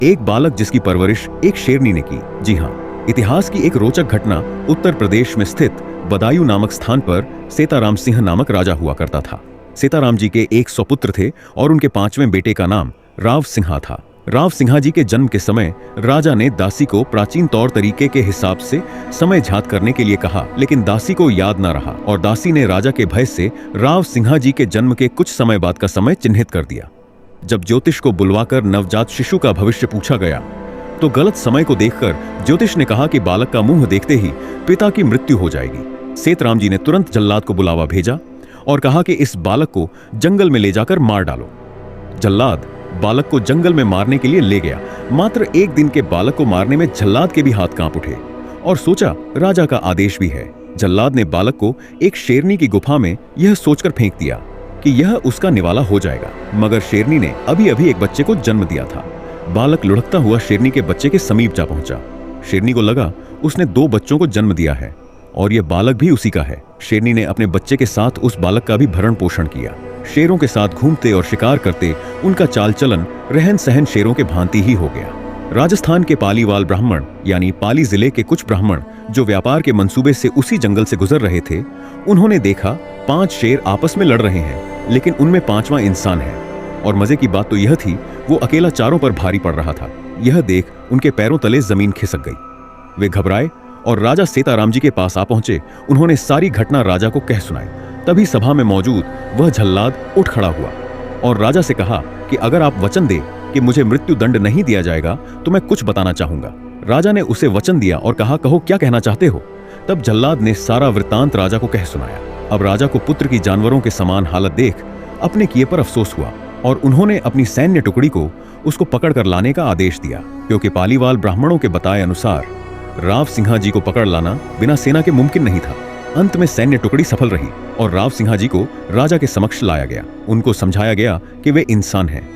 एक बालक जिसकी परवरिश एक शेरनी ने की। जी हाँ, इतिहास की एक रोचक घटना। उत्तर प्रदेश में स्थित बदायूं नामक स्थान पर सीताराम सिंह नामक राजा हुआ करता था। सीताराम जी के 100 पुत्र थे और उनके 5वें बेटे का नाम राव सिंहा था। राव सिंहा जी के जन्म के समय राजा ने दासी को प्राचीन तौर तरीके के हिसाब से समय ज्ञात करने के लिए कहा, लेकिन दासी को याद न रहा और दासी ने राजा के भय से राव सिंहा जी के जन्म के कुछ समय बाद का समय चिन्हित कर दिया। जब ज्योतिष को बुलवाकर नवजात शिशु का भविष्य पूछा गया तो गलत समय को देखकर ज्योतिष ने कहा कि बालक का मुंह देखते ही पिता की मृत्यु हो जाएगी। सीताराम जी ने तुरंत जल्लाद को बुलावा भेजा और कहा कि इस बालक को जंगल में ले जाकर मार डालो। जल्लाद बालक को जंगल में मारने के लिए ले गया। मात्र एक दिन के बालक को मारने में जल्लाद के भी हाथ कांप उठे और सोचा राजा का आदेश भी है। जल्लाद ने बालक को एक शेरनी की गुफा में यह सोचकर फेंक दिया कि यह उसका निवाला हो जाएगा, मगर शेरनी ने अभी अभी एक बच्चे को जन्म दिया था। बालक लुढ़कता हुआ शेरनी के बच्चे के समीप जा पहुंचा। शेरनी को लगा उसने 2 बच्चों को जन्म दिया है और यह बालक भी उसी का है। शेरनी ने अपने बच्चे के साथ उस बालक का भी भरण पोषण किया। शेरों के साथ घूमते और शिकार करते उनका चाल चलन रहन सहन शेरों के भांति ही हो गया। राजस्थान के पालीवाल ब्राह्मण यानी पाली जिले के कुछ ब्राह्मण जो व्यापार के मंसूबे से उसी जंगल से गुजर रहे थे, उन्होंने देखा 5 शेर आपस में लड़ रहे हैं, लेकिन उनमें 5वां इंसान है। और मजे की बात तो यह थी वो अकेला चारों पर भारी पड़ रहा था। यह देख उनके पैरों तले जमीन खिसक गई। वे घबराए और राजा सीताराम जी के पास आ पहुंचे। उन्होंने सारी घटना राजा को कह सुनाई। तभी सभा में मौजूद वह जल्लाद उठ खड़ा हुआ और राजा से कहा कि अगर आप वचन दे कि मुझे मृत्यु दंड नहीं दिया जाएगा तो मैं कुछ बताना चाहूंगा। राजा ने उसे वचन दिया और कहा, कहो क्या कहना चाहते हो। तब जल्लाद ने सारा वृत्तांत राजा को कह सुनाया। अब राजा को पुत्र की जानवरों के समान हालत देख अपने किए पर अफसोस हुआ और उन्होंने अपनी सैन्य टुकड़ी को उसको पकड़ कर लाने का आदेश दिया, क्योंकि पालीवाल ब्राह्मणों के बताए अनुसार राव सिंहा जी को पकड़ लाना बिना सेना के मुमकिन नहीं था। अंत में सैन्य टुकड़ी सफल रही और राव सिंहा जी को राजा के समक्ष लाया गया। उनको समझाया गया कि वे इंसान हैं।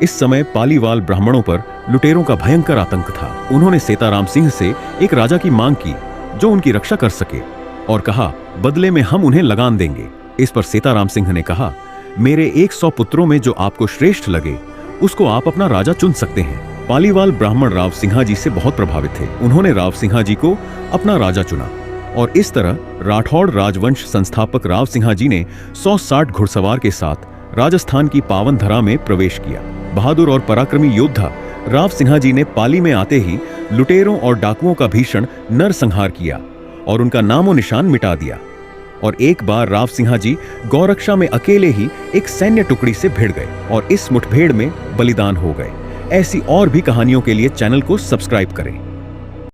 इस समय पालीवाल ब्राह्मणों पर लुटेरों का भयंकर आतंक था। उन्होंने सीताराम सिंह से एक राजा की मांग की जो उनकी रक्षा कर सके और कहा, बदले में हम उन्हें लगान देंगे। इस पर सीताराम सिंह ने कहा, मेरे 100 पुत्रों में जो आपको श्रेष्ठ लगे उसको आप अपना राजा चुन सकते हैं। पालीवाल ब्राह्मण राव सिंहा जी से बहुत प्रभावित थे। उन्होंने राव सिंहा जी को अपना राजा चुना और इस तरह राठौड़ राजवंश संस्थापक राव सिंहा जी ने 160 घुड़सवार के साथ राजस्थान की पावन धरा में प्रवेश किया। बहादुर और पराक्रमी योद्धा राव सिंहा जी ने पाली में आते ही लुटेरों और डाकुओं का भीषण नरसंहार किया और उनका नामो निशान मिटा दिया। और एक बार राव सिंहा जी गौरक्षा में अकेले ही एक सैन्य टुकड़ी से भिड़ गए और इस मुठभेड़ में बलिदान हो गए। ऐसी और भी कहानियों के लिए चैनल को सब्सक्राइब करें।